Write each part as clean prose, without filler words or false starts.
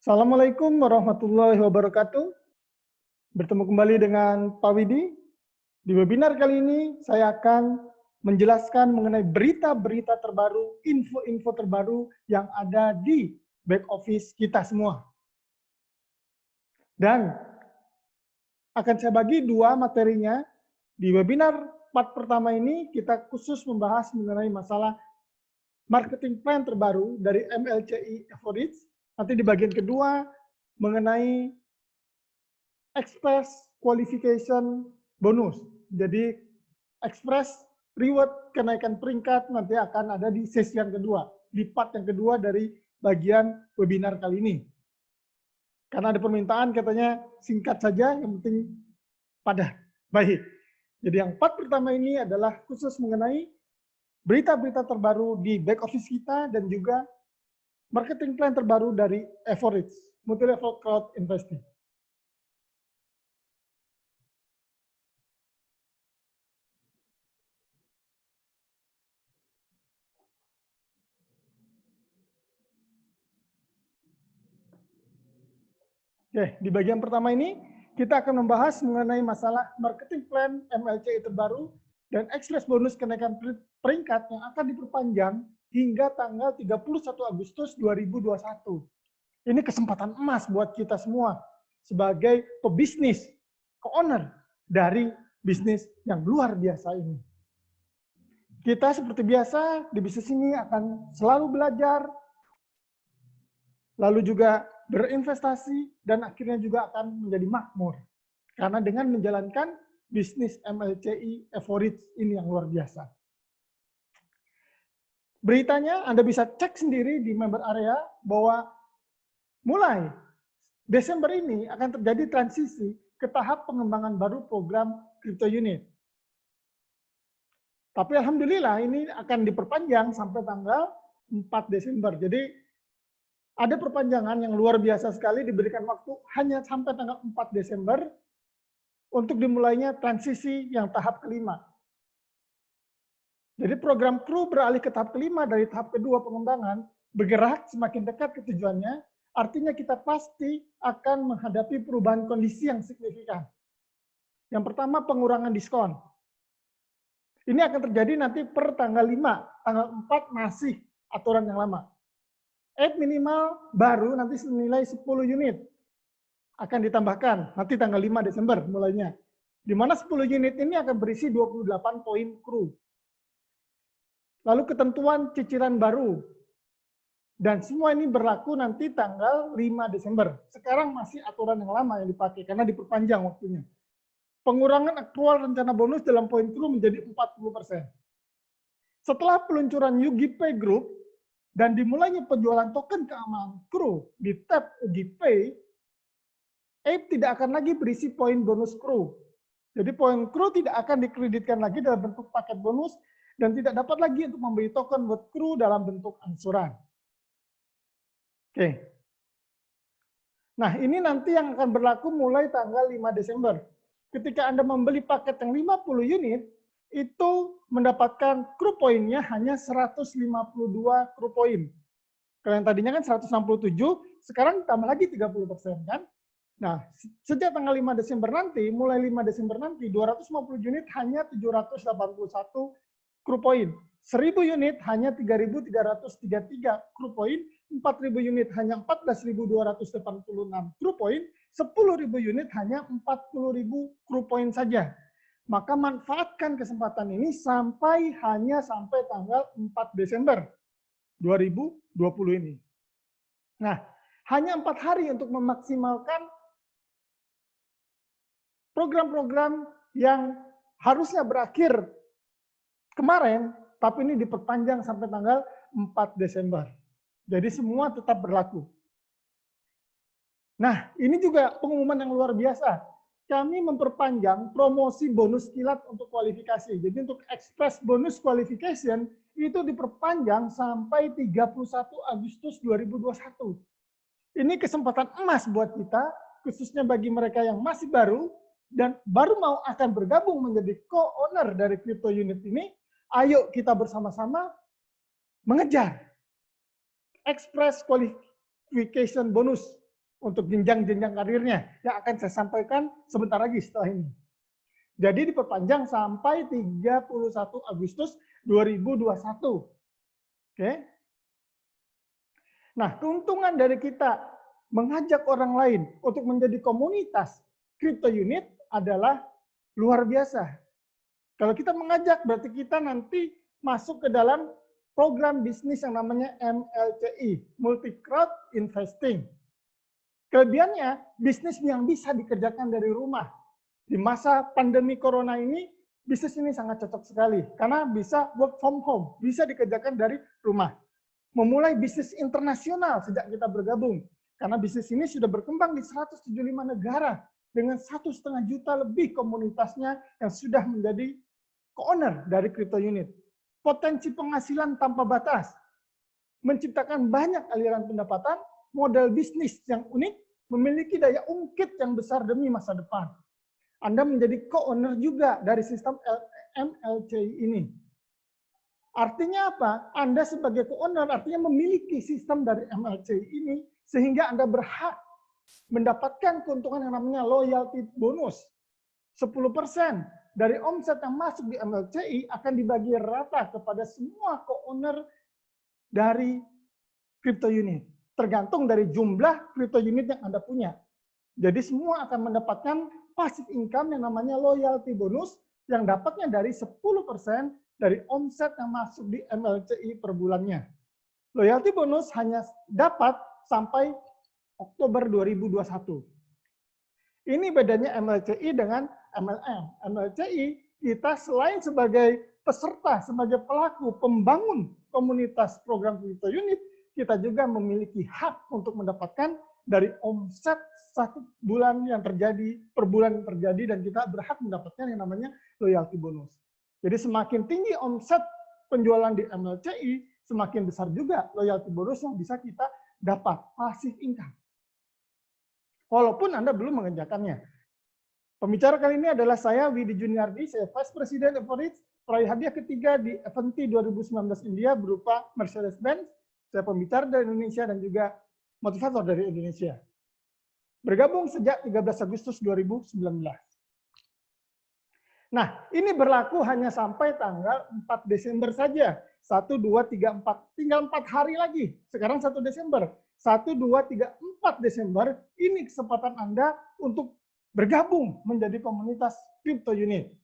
Assalamualaikum warahmatullahi wabarakatuh. Bertemu kembali dengan Pak Widi. Di webinar kali ini saya akan menjelaskan mengenai berita-berita terbaru, info-info terbaru yang ada di back office kita semua. Dan akan saya bagi dua materinya. Di webinar part pertama ini kita khusus membahas mengenai masalah marketing plan terbaru dari MLCI Efforits. Nanti di bagian kedua mengenai Express Qualification Bonus. Jadi Express Reward kenaikan peringkat nanti akan ada di sesi yang kedua, di part yang kedua dari bagian webinar kali ini. Karena ada permintaan katanya singkat saja, yang penting padat. Baik. Jadi yang part pertama ini adalah khusus mengenai berita-berita terbaru di back office kita dan juga marketing plan terbaru dari Efforits, Multi-Level Crowd Investing. Oke, di bagian pertama ini kita akan membahas mengenai masalah marketing plan MLCI terbaru dan Express bonus kenaikan peringkat yang akan diperpanjang hingga tanggal 31 Agustus 2021. Ini kesempatan emas buat kita semua sebagai pebisnis, co-owner dari bisnis yang luar biasa ini. Kita seperti biasa di bisnis ini akan selalu belajar, lalu juga berinvestasi, dan akhirnya juga akan menjadi makmur. Karena dengan menjalankan bisnis MLCI Efforits ini yang luar biasa. Beritanya Anda bisa cek sendiri di member area bahwa mulai Desember ini akan terjadi transisi ke tahap pengembangan baru program Crypto Unit. Tapi alhamdulillah ini akan diperpanjang sampai tanggal 4 Desember. Jadi ada perpanjangan yang luar biasa sekali, diberikan waktu hanya sampai tanggal 4 Desember untuk dimulainya transisi yang tahap kelima. Jadi program kru beralih ke tahap kelima dari tahap kedua pengembangan, bergerak semakin dekat ke tujuannya, artinya kita pasti akan menghadapi perubahan kondisi yang signifikan. Yang pertama, pengurangan diskon. Ini akan terjadi nanti per tanggal 5, tanggal 4 masih aturan yang lama. Minimal baru nanti senilai 10 unit akan ditambahkan nanti tanggal 5 Desember mulainya. Di mana 10 unit ini akan berisi 28 poin kru. Lalu ketentuan cicilan baru. Dan semua ini berlaku nanti tanggal 5 Desember. Sekarang masih aturan yang lama yang dipakai karena diperpanjang waktunya. Pengurangan aktual rencana bonus dalam poin kru menjadi 40%. Setelah peluncuran UGP Group, dan dimulainya penjualan token keamanan kru di tab UGP, Ape tidak akan lagi berisi poin bonus kru. Jadi poin kru tidak akan dikreditkan lagi dalam bentuk paket bonus dan tidak dapat lagi untuk membeli token buat kru dalam bentuk angsuran. Oke. Nah, ini nanti yang akan berlaku mulai tanggal 5 Desember. Ketika Anda membeli paket yang 50 unit, itu mendapatkan kru poinnya hanya 152 kru poin. Kalau yang tadinya kan 167, sekarang tambah lagi 30% kan? Nah, sejak tanggal 5 Desember nanti, mulai 5 Desember nanti, 250 unit hanya 781 kru poin. 1000 unit hanya 3.333 kru poin, 4.000 unit hanya 14.286 kru poin, 10.000 unit hanya 40.000 kru poin saja. Maka manfaatkan kesempatan ini sampai tanggal 4 Desember 2020 ini. Nah, hanya 4 hari untuk memaksimalkan program-program yang harusnya berakhir kemarin, tapi ini diperpanjang sampai tanggal 4 Desember. Jadi semua tetap berlaku. Nah, ini juga pengumuman yang luar biasa. Kami memperpanjang promosi bonus kilat untuk kualifikasi. Jadi untuk Express Bonus Qualification itu diperpanjang sampai 31 Agustus 2021. Ini kesempatan emas buat kita, khususnya bagi mereka yang masih baru dan baru mau akan bergabung menjadi co-owner dari crypto unit ini. Ayo kita bersama-sama mengejar Express Qualification Bonus untuk jenjang-jenjang karirnya yang akan saya sampaikan sebentar lagi setelah ini. Jadi diperpanjang sampai 31 Agustus 2021. Oke. Nah, keuntungan dari kita mengajak orang lain untuk menjadi komunitas crypto unit adalah luar biasa. Kalau kita mengajak, berarti kita nanti masuk ke dalam program bisnis yang namanya MLCI, Multi Crowd Investing. Kelebihannya, bisnis yang bisa dikerjakan dari rumah. Di masa pandemi corona ini, bisnis ini sangat cocok sekali karena bisa work from home, bisa dikerjakan dari rumah. Memulai bisnis internasional sejak kita bergabung, karena bisnis ini sudah berkembang di 175 negara dengan 1,5 juta lebih komunitasnya yang sudah menjadi co-owner dari crypto unit. Potensi penghasilan tanpa batas, menciptakan banyak aliran pendapatan, model bisnis yang unik, memiliki daya ungkit yang besar demi masa depan. Anda menjadi co-owner juga dari sistem MLCI ini. Artinya apa? Anda sebagai co-owner artinya memiliki sistem dari MLCI ini sehingga Anda berhak mendapatkan keuntungan yang namanya loyalty bonus. 10% dari omset yang masuk di MLCI akan dibagi rata kepada semua co-owner dari crypto unit. Tergantung dari jumlah crypto unit yang Anda punya. Jadi semua akan mendapatkan passive income yang namanya loyalty bonus yang dapatnya dari 10% dari omset yang masuk di MLCI per bulannya. Loyalty bonus hanya dapat sampai Oktober 2021. Ini bedanya MLCI dengan MLM. MLCI kita selain sebagai peserta, sebagai pelaku pembangun komunitas program crypto unit, kita juga memiliki hak untuk mendapatkan dari omset 1 bulan yang terjadi, per bulan yang terjadi, dan kita berhak mendapatkan yang namanya loyalty bonus. Jadi semakin tinggi omset penjualan di MLCI, semakin besar juga loyalty bonus yang bisa kita dapat, passive income. Walaupun Anda belum mengerjakannya. Pembicara kali ini adalah saya, Widi Juniardi, saya Vice President Average, peraih hadiah ketiga di Eventi 2019 India berupa Mercedes-Benz, saya pembicara dari Indonesia dan juga motivator dari Indonesia. Bergabung sejak 13 Agustus 2019. Nah, ini berlaku hanya sampai tanggal 4 Desember saja. 1, 2, 3, 4. Tinggal 4 hari lagi. Sekarang 1 Desember. 1, 2, 3, 4 Desember. Ini kesempatan Anda untuk bergabung menjadi komunitas crypto unit.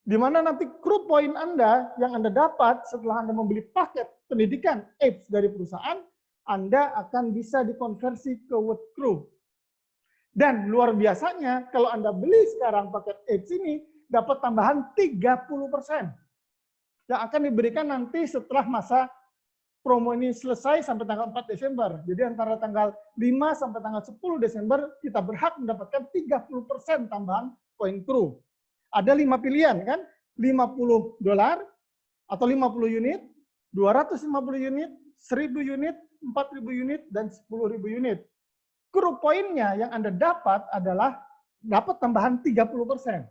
Di mana nanti crew point Anda yang Anda dapat setelah Anda membeli paket pendidikan apps dari perusahaan, Anda akan bisa dikonversi ke World Crew. Dan luar biasanya, kalau Anda beli sekarang paket apps ini, dapat tambahan 30% yang akan diberikan nanti setelah masa promo ini selesai sampai tanggal 4 Desember. Jadi antara tanggal 5 sampai tanggal 10 Desember, kita berhak mendapatkan 30% tambahan koin Crew. Ada 5 pilihan kan, $50 atau 50 unit, 250 unit, 1.000 unit, 4.000 unit, dan 10.000 unit. Crew poinnya yang Anda dapat adalah dapat tambahan 30%.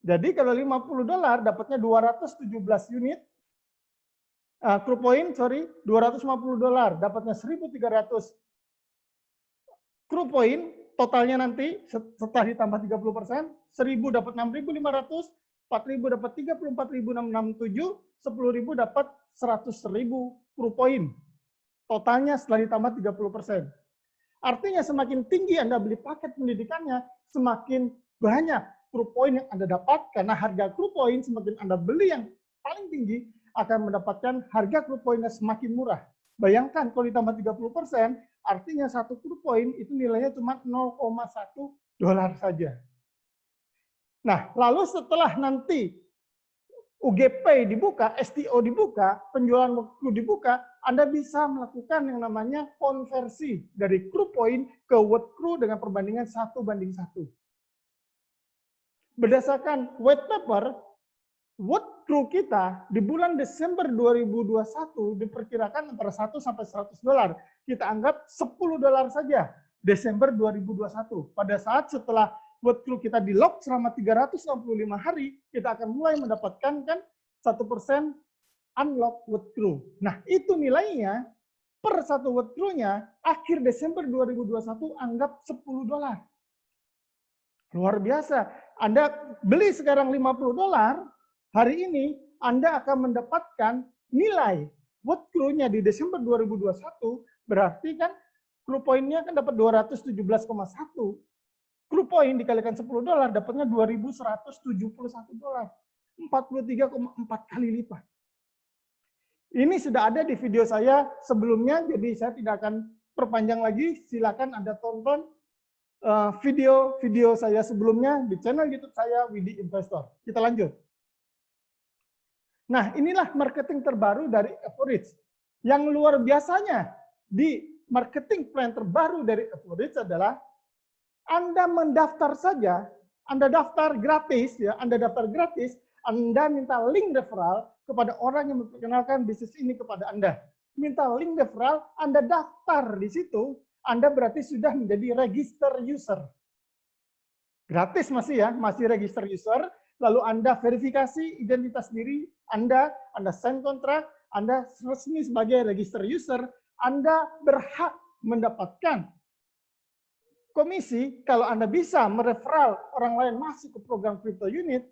Jadi kalau $50 dapatnya 217 unit, crew point, $250 dapatnya 1.300 crew point, totalnya nanti setelah ditambah 30%, 1.000 dapat 6.500, 4.000 dapat 34.667, 10.000 dapat 100.000 crew point. Totalnya setelah ditambah 30%. Artinya semakin tinggi Anda beli paket pendidikannya, semakin banyak crew point yang Anda dapat, karena harga crew point semakin Anda beli yang paling tinggi, akan mendapatkan harga crew point-nya semakin murah. Bayangkan kalau ditambah 30%, artinya satu crew point itu nilainya cuma $0,1 saja. Nah, lalu setelah nanti UGP dibuka, STO dibuka, penjualan crew dibuka, Anda bisa melakukan yang namanya konversi dari crew point ke World Crew dengan perbandingan 1:1. Berdasarkan white paper, World Crew kita di bulan Desember 2021 diperkirakan antara 1 sampai $100. Kita anggap $10 saja Desember 2021. Pada saat setelah World Crew kita di lock selama 365 hari, kita akan mulai mendapatkan kan 1% unlock World Crew. Nah, itu nilainya per satu withdrawal-nya akhir Desember 2021 anggap $10. Luar biasa. Anda beli sekarang $50, hari ini Anda akan mendapatkan nilai withdrawal-nya di Desember 2021, berarti kan clue point-nya kan dapat 217,1. Clue point dikalikan $10 dapatnya $2.171. 43,4 kali lipat. Ini sudah ada di video saya sebelumnya, jadi saya tidak akan perpanjang lagi. Silakan Anda tonton video saya sebelumnya di channel YouTube saya, Widi Investor. Kita lanjut. Nah, inilah marketing terbaru dari Everidge. Yang luar biasanya di marketing plan terbaru dari Everidge adalah Anda mendaftar saja, Anda daftar gratis, ya, Anda daftar gratis, Anda minta link referral kepada orang yang memperkenalkan bisnis ini kepada Anda. Minta link referral, Anda daftar di situ, Anda berarti sudah menjadi register user. Gratis masih ya, masih register user, lalu Anda verifikasi identitas diri Anda sign kontrak, Anda resmi sebagai register user, Anda berhak mendapatkan komisi kalau Anda bisa mereferral orang lain masuk ke program crypto unit,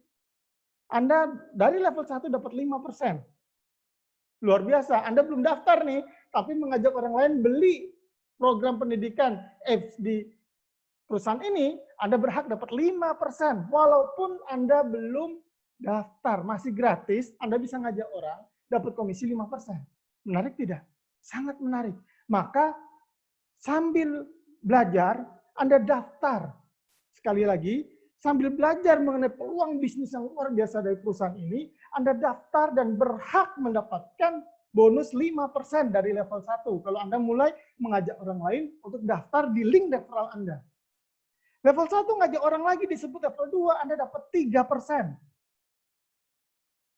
Anda dari level 1 dapat 5%. Luar biasa, Anda belum daftar nih, tapi mengajak orang lain beli program pendidikan di perusahaan ini, Anda berhak dapat 5%. Walaupun Anda belum daftar, masih gratis, Anda bisa ngajak orang dapat komisi 5%. Menarik tidak? Sangat menarik. Maka sambil belajar, Anda daftar. Sekali lagi, sambil belajar mengenai peluang bisnis yang luar biasa dari perusahaan ini, Anda daftar dan berhak mendapatkan bonus 5% dari level 1. Kalau Anda mulai mengajak orang lain untuk daftar di link referral Anda. Level 1 ngajak orang lagi disebut level 2, Anda dapat 3%.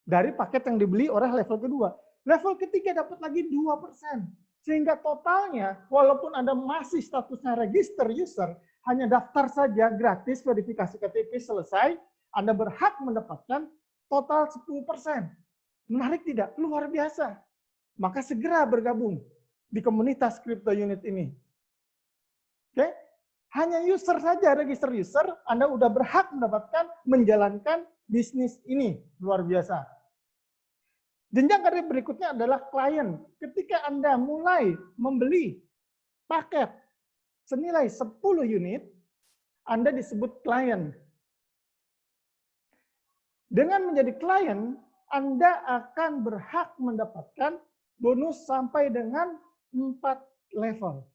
Dari paket yang dibeli oleh level kedua. Level ketiga dapat lagi 2%. Sehingga totalnya, walaupun Anda masih statusnya register user, hanya daftar saja gratis, verifikasi KTP selesai, Anda berhak mendapatkan total 10%. Menarik tidak? Luar biasa. Maka segera bergabung di komunitas crypto unit ini. Oke? Hanya user saja, register user, Anda udah berhak mendapatkan, menjalankan bisnis ini. Luar biasa. Jenjang karir berikutnya adalah klien. Ketika Anda mulai membeli paket senilai 10 unit, Anda disebut klien. Dengan menjadi klien, Anda akan berhak mendapatkan bonus sampai dengan 4 level.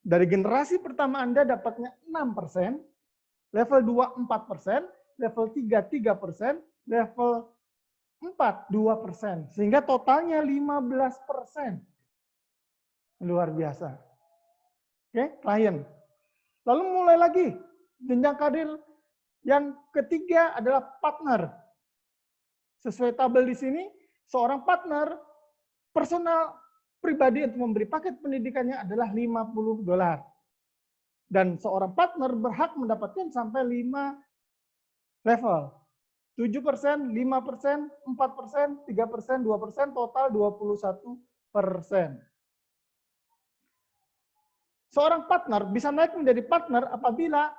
Dari generasi pertama Anda dapatnya 6%, level 2 4%, level 3 3%, level 4 2%, sehingga totalnya 15%. Luar biasa. Oke, klien. Lalu mulai lagi jenjang karir yang ketiga adalah partner. Sesuai tabel di sini, seorang partner personal pribadi untuk memberi paket pendidikannya adalah $50. Dan seorang partner berhak mendapatkan sampai 5 level. 7%, 5%, 4%, 3%, 2%, total 21%. Seorang partner bisa naik menjadi partner apabila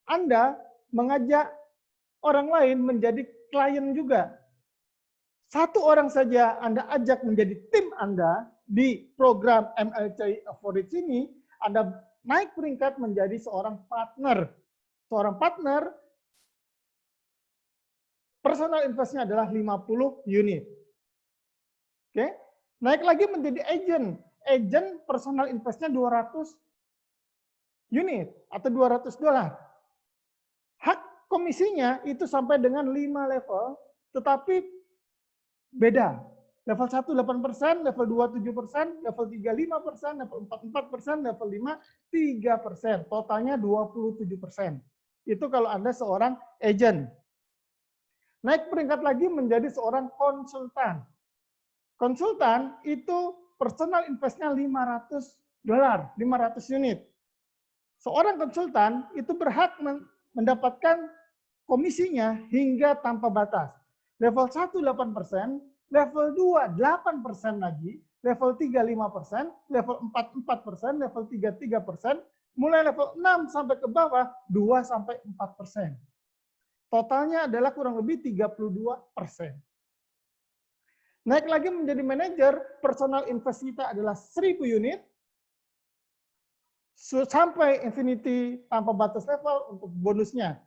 Anda mengajak orang lain menjadi klien juga. Satu orang saja Anda ajak menjadi tim Anda di program MLCI Everidge ini, Anda naik peringkat menjadi seorang partner. Seorang partner, personal investnya adalah 50 unit. Oke, naik lagi menjadi agent. Agent personal investnya 200 unit atau $200. Hak komisinya itu sampai dengan 5 level, tetapi beda. Level 1 8%, level 2 7%, level 3 5%, level 4 4%, level 5 3%. Totalnya 27%. Itu kalau Anda seorang agent. Naik peringkat lagi menjadi seorang konsultan. Konsultan itu personal investnya $500, 500 unit. Seorang konsultan itu berhak mendapatkan komisinya hingga tanpa batas. Level 1 8%, level 2 8% lagi, level 3 5%, level 4 4%, level 3 3%, mulai level 6 sampai ke bawah 2 sampai 4%. Totalnya adalah kurang lebih 32%. Naik lagi menjadi manajer, personal invest kita adalah 1000 unit, sampai infinity tanpa batas level untuk bonusnya.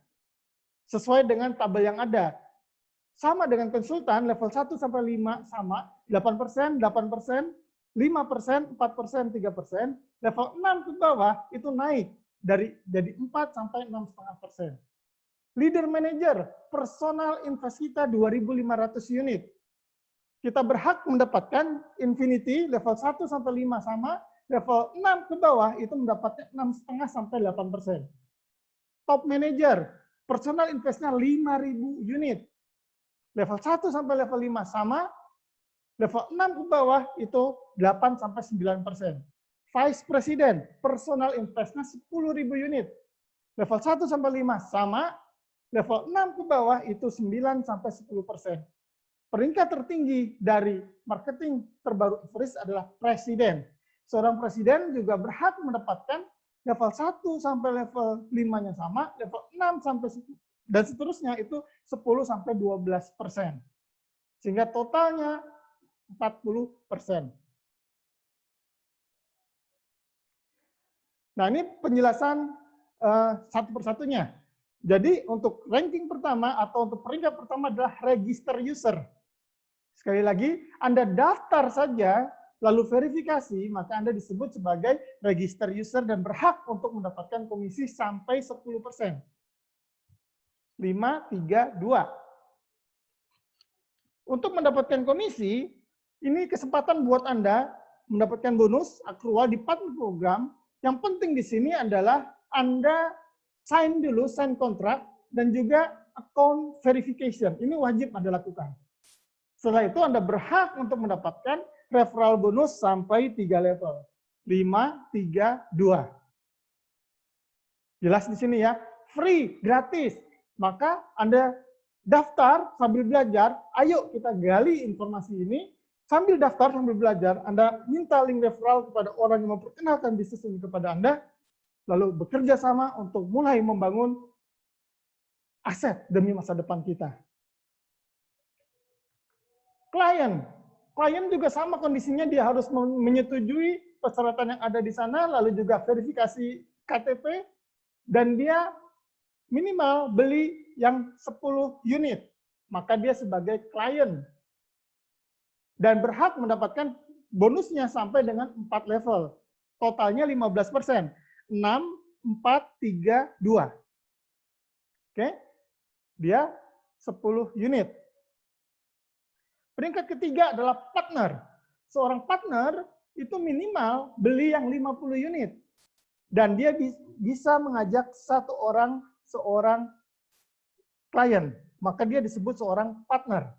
Sesuai dengan tabel yang ada. Sama dengan konsultan, level 1 sampai 5 sama, 8%, 8%, 5%, 4%, 3%, level 6 ke bawah itu naik jadi 4 sampai 6,5%. Leader manager, personal invest kita 2.500 unit. Kita berhak mendapatkan infinity level 1 sampai 5 sama, level 6 ke bawah itu mendapatkan 6,5 sampai 8%. Top manager, personal investnya 5.000 unit. Level 1 sampai level 5 sama, level 6 ke bawah itu 8 sampai 9%. Vice President, personal investnya 10.000 unit. Level 1 sampai 5 sama, level 6 ke bawah itu 9 sampai 10%. Peringkat tertinggi dari marketing terbaru Everest adalah presiden. Seorang presiden juga berhak mendapatkan level 1 sampai level 5-nya sama, level 6 sampai dan seterusnya itu 10 sampai 12%. Sehingga totalnya 40%. Nah, ini penjelasan satu persatunya. Jadi untuk ranking pertama atau untuk peringkat pertama adalah register user. Sekali lagi, Anda daftar saja, lalu verifikasi, maka Anda disebut sebagai register user dan berhak untuk mendapatkan komisi sampai 10%. 5, 3, 2. Untuk mendapatkan komisi, ini kesempatan buat Anda mendapatkan bonus akrual di partner program. Yang penting di sini adalah Anda sign dulu, sign kontrak, dan juga account verification. Ini wajib Anda lakukan. Setelah itu Anda berhak untuk mendapatkan referral bonus sampai 3 level. 5, 3, 2. Jelas di sini ya, free, gratis. Maka Anda daftar sambil belajar, ayo kita gali informasi ini, sambil daftar sambil belajar, Anda minta link referral kepada orang yang memperkenalkan bisnis ini kepada Anda, lalu bekerja sama untuk mulai membangun aset demi masa depan kita. Klien juga sama kondisinya, dia harus menyetujui persyaratan yang ada di sana, lalu juga verifikasi KTP, dan dia minimal beli yang 10 unit. Maka dia sebagai klien. Dan berhak mendapatkan bonusnya sampai dengan 4 level. Totalnya 15%. 6, 4, 3, 2. Oke? Dia 10 unit. Peringkat ketiga adalah partner. Seorang partner itu minimal beli yang 50 unit. Dan dia bisa mengajak seorang klien. Maka dia disebut seorang partner.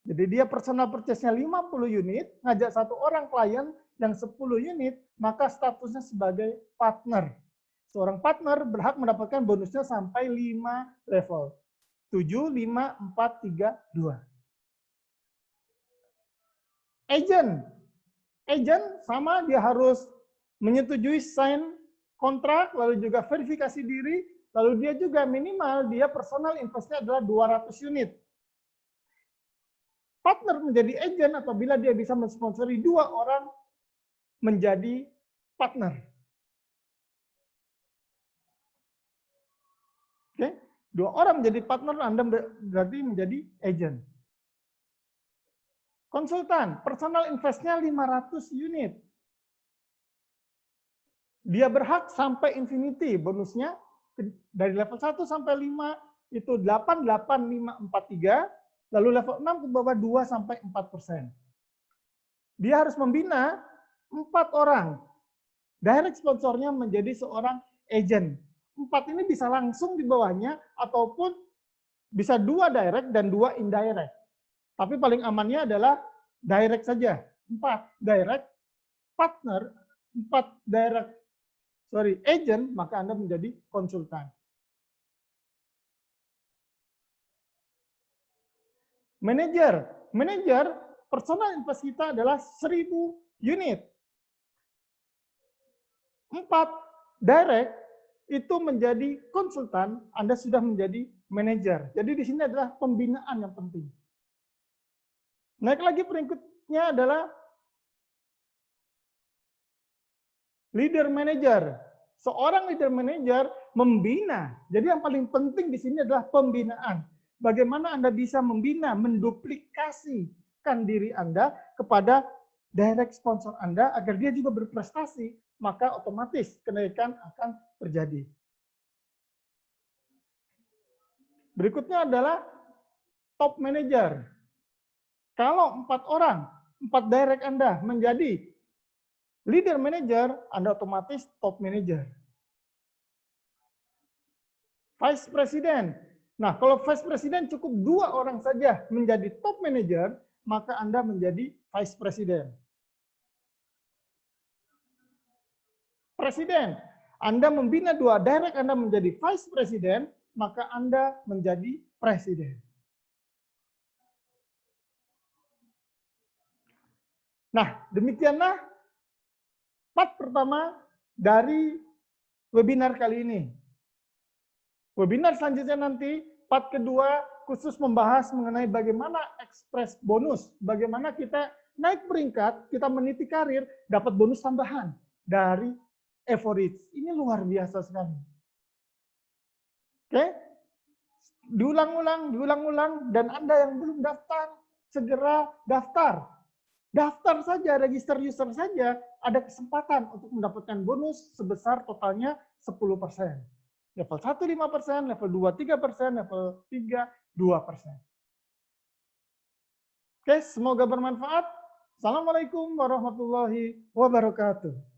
Jadi dia personal purchase-nya 50 unit, ngajak satu orang klien yang 10 unit, maka statusnya sebagai partner. Seorang partner berhak mendapatkan bonusnya sampai 5 level. 7, 5, 4, 3, 2. Agent sama, dia harus menyetujui sign kontrak, lalu juga verifikasi diri, lalu dia juga minimal dia personal investnya adalah 200 unit. Partner menjadi agent apabila dia bisa mensponsori 2 orang menjadi partner. Oke, 2 orang menjadi partner, Anda berarti menjadi agent. Konsultan, personal investnya 500 unit. Dia berhak sampai infinity, bonusnya dari level 1 sampai 5 itu 8, 8, 5, 4, 3, lalu level 6 ke bawah 2 sampai 4%. Dia harus membina 4 orang. Direct sponsornya menjadi seorang agent. 4 ini bisa langsung di bawahnya ataupun bisa 2 direct dan 2 indirect. Tapi paling amannya adalah direct saja. 4 direct, partner, 4 direct, agent, maka Anda menjadi konsultan. Manager, personal invest kita adalah 1000 unit. 4 direct itu menjadi konsultan, Anda sudah menjadi manajer. Jadi di sini adalah pembinaan yang penting. Naik lagi berikutnya adalah leader manager. Seorang leader manager membina. Jadi yang paling penting di sini adalah pembinaan. Bagaimana Anda bisa membina, menduplikasikan diri Anda kepada direct sponsor Anda agar dia juga berprestasi, maka otomatis kenaikan akan terjadi. Berikutnya adalah top manager. Kalau 4 orang, 4 direct Anda menjadi leader manager, Anda otomatis top manager. Vice President. Nah, kalau Vice President cukup 2 orang saja menjadi top manager, maka Anda menjadi Vice President. Presiden. Anda membina 2 direct Anda menjadi Vice President, maka Anda menjadi Presiden. Nah, demikianlah part pertama dari webinar kali ini. Webinar selanjutnya nanti, part kedua khusus membahas mengenai bagaimana ekspres bonus, bagaimana kita naik peringkat, kita meniti karir, dapat bonus tambahan dari Evoreach. Ini luar biasa sekali. Oke? Diulang-ulang, dan Anda yang belum daftar, segera daftar. Daftar saja, register user saja, ada kesempatan untuk mendapatkan bonus sebesar totalnya 10%. Level 1 5%, level 2 3%, level 3 2%. Oke, semoga bermanfaat. Assalamualaikum warahmatullahi wabarakatuh.